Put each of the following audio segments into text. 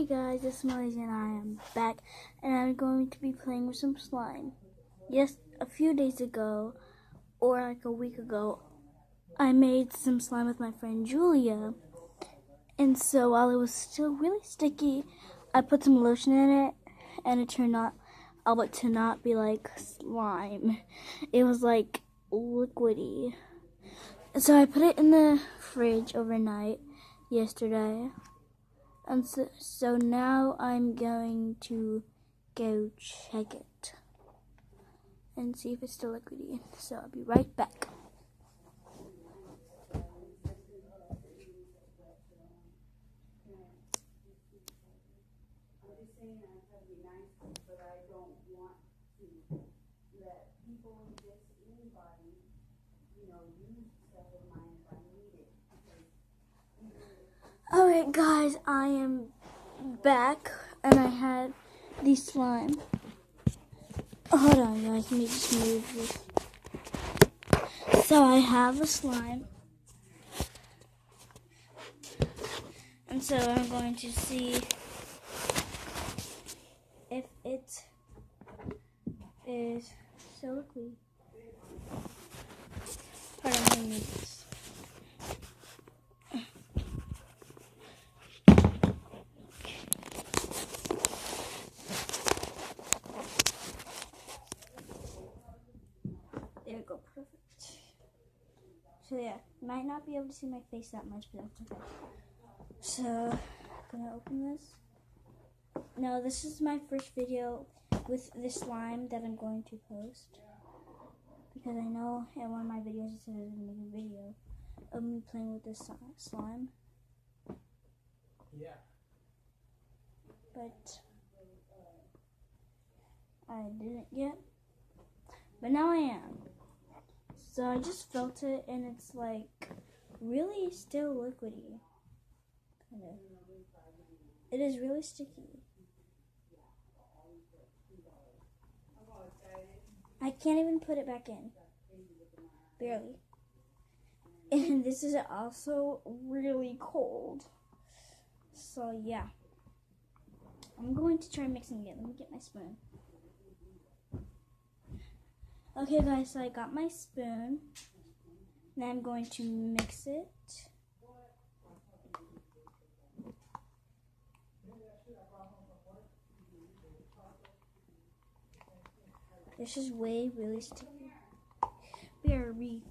Hey guys, it's Melody and I am back, and I'm going to be playing with some slime. Yes, a few days ago, or like a week ago, I made some slime with my friend Julia. And so while it was still really sticky, I put some lotion in it, and it turned out to not be like slime. It was like liquidy. So I put it in the fridge overnight yesterday. And so now I'm going to go check it and see if it's still liquidy. So I'll be right back. Alright guys, I am back and I had the slime. Hold on guys, let me just move this. So I have the slime. And so I'm going to see if it is still liquid. Hold on, let me move this. There we go, perfect. So yeah, might not be able to see my face that much, but that's okay. So, I'm gonna open this. Now, this is my first video with this slime that I'm going to post. Because I know in one of my videos it said I was gonna make a video of me playing with this slime. Yeah. But I didn't yet. But now I am. So I just felt it and it's like really still liquidy. Kind of. It is really sticky. I can't even put it back in. Barely. And this is also really cold. So yeah. I'm going to try mixing it. Let me get my spoon. Okay guys, so I got my spoon. Now I'm going to mix it. This is really sticky. Very.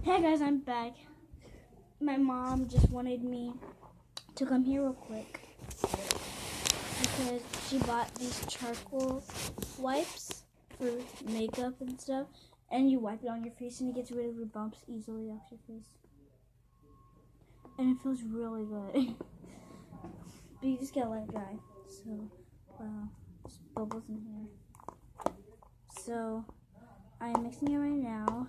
Hey guys, I'm back. My mom just wanted me to come here real quick because she bought these charcoal wipes for makeup and stuff, and you wipe it on your face and it gets rid of your bumps easily off your face. And it feels really good. But you just gotta let it dry. So, wow, there's bubbles in here. So, I'm mixing it right now.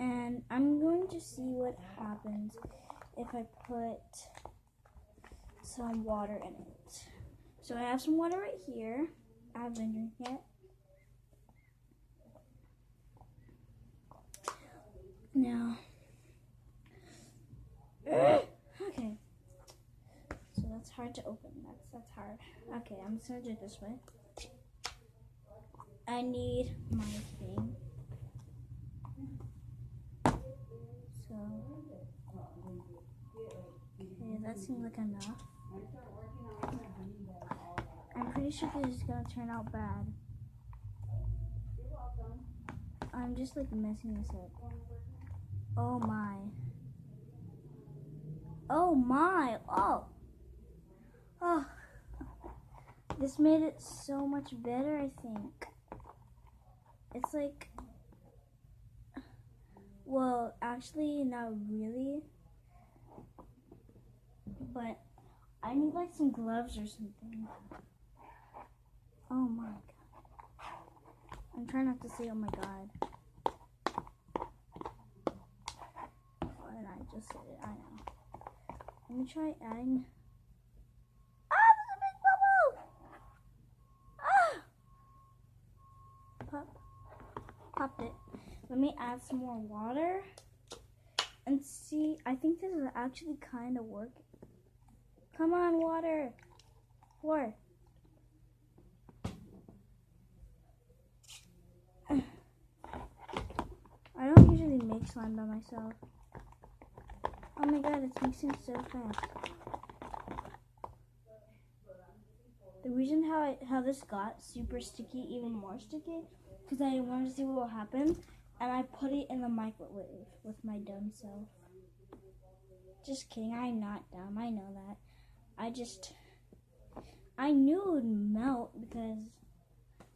And I'm going to see what happens if I put some water in it. So I have some water right here. I haven't been drinking it. Now, okay. it's hard to open. That's hard. Okay, I'm just gonna do it this way. I need my thing. So, okay, that seems like enough. I'm pretty sure this is gonna turn out bad. I'm just like messing this up. Oh my. Oh my. Oh. Oh. This made it so much better, I think. It's like, well, actually not really. But I need like some gloves or something. Oh my god. I'm trying not to say oh my god. And I just said it, I know. Let me try adding. Ah, there's a big bubble! Ah! Pop. Popped it. Let me add some more water. And see, I think this is actually kind of working. Come on, water. Pour. I don't usually make slime by myself. Oh my god, it's mixing so fast. The reason how this got super sticky, even more sticky, because I wanted to see what will happen, and I put it in the microwave with my dumb self. Just kidding, I'm not dumb, I know that. I knew it would melt because,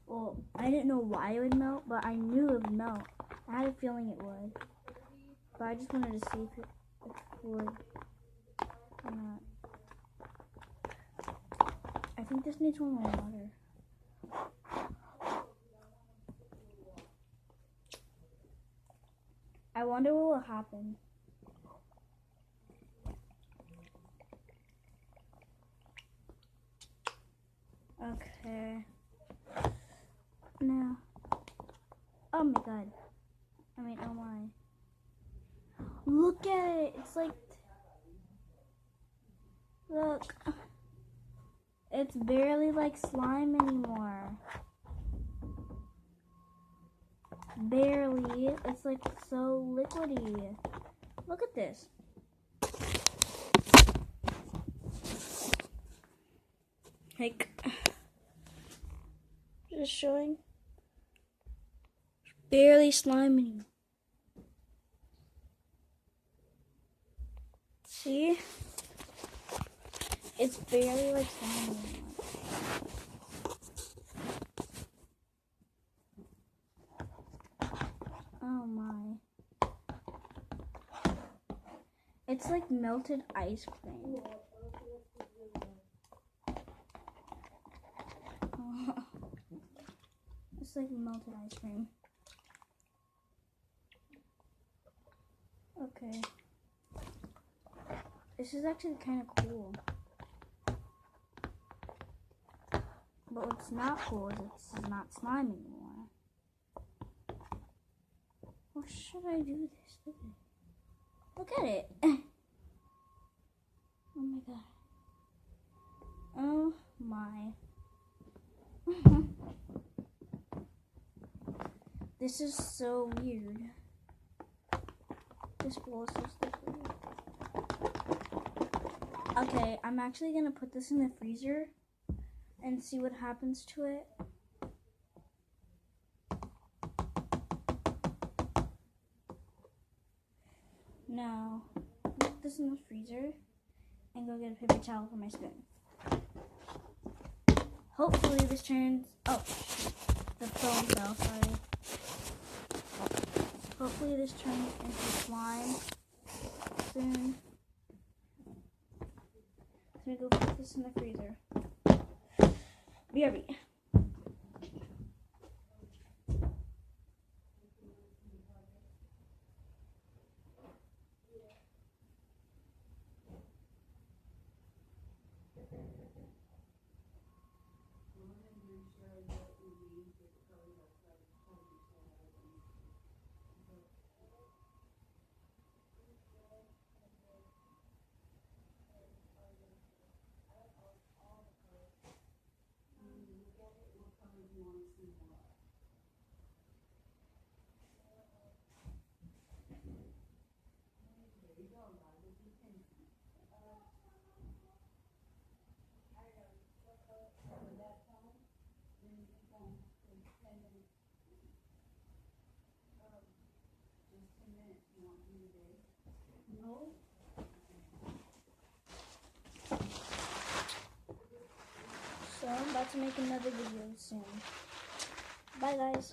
well, I didn't know why it would melt, but I knew it would melt. I had a feeling it would, but I just wanted to see if it would or not. I think this needs one more water. I wonder what will happen. Okay. Now. Oh my god. Oh my. Look at it. It's like. Look. It's barely like slime anymore. Barely. It's like so liquidy. Look at this. Like. Just showing. Barely slime anymore. See? It's barely like slime anymore. Oh my. It's like melted ice cream. It's like melted ice cream. Okay. This is actually kind of cool. But what's not cool is it's not slime anymore. Or should I do this? Look at it. Oh my god. Oh my. This is so weird. This bowl is so slippery. Okay, I'm actually gonna put this in the freezer and see what happens to it. Now, put this in the freezer and go get a paper towel for my spoon. Hopefully this turns, oh, the phone fell, sorry. Hopefully this turns into slime soon. I'm gonna go put this in the freezer. BRB. to make another video soon. Bye, guys.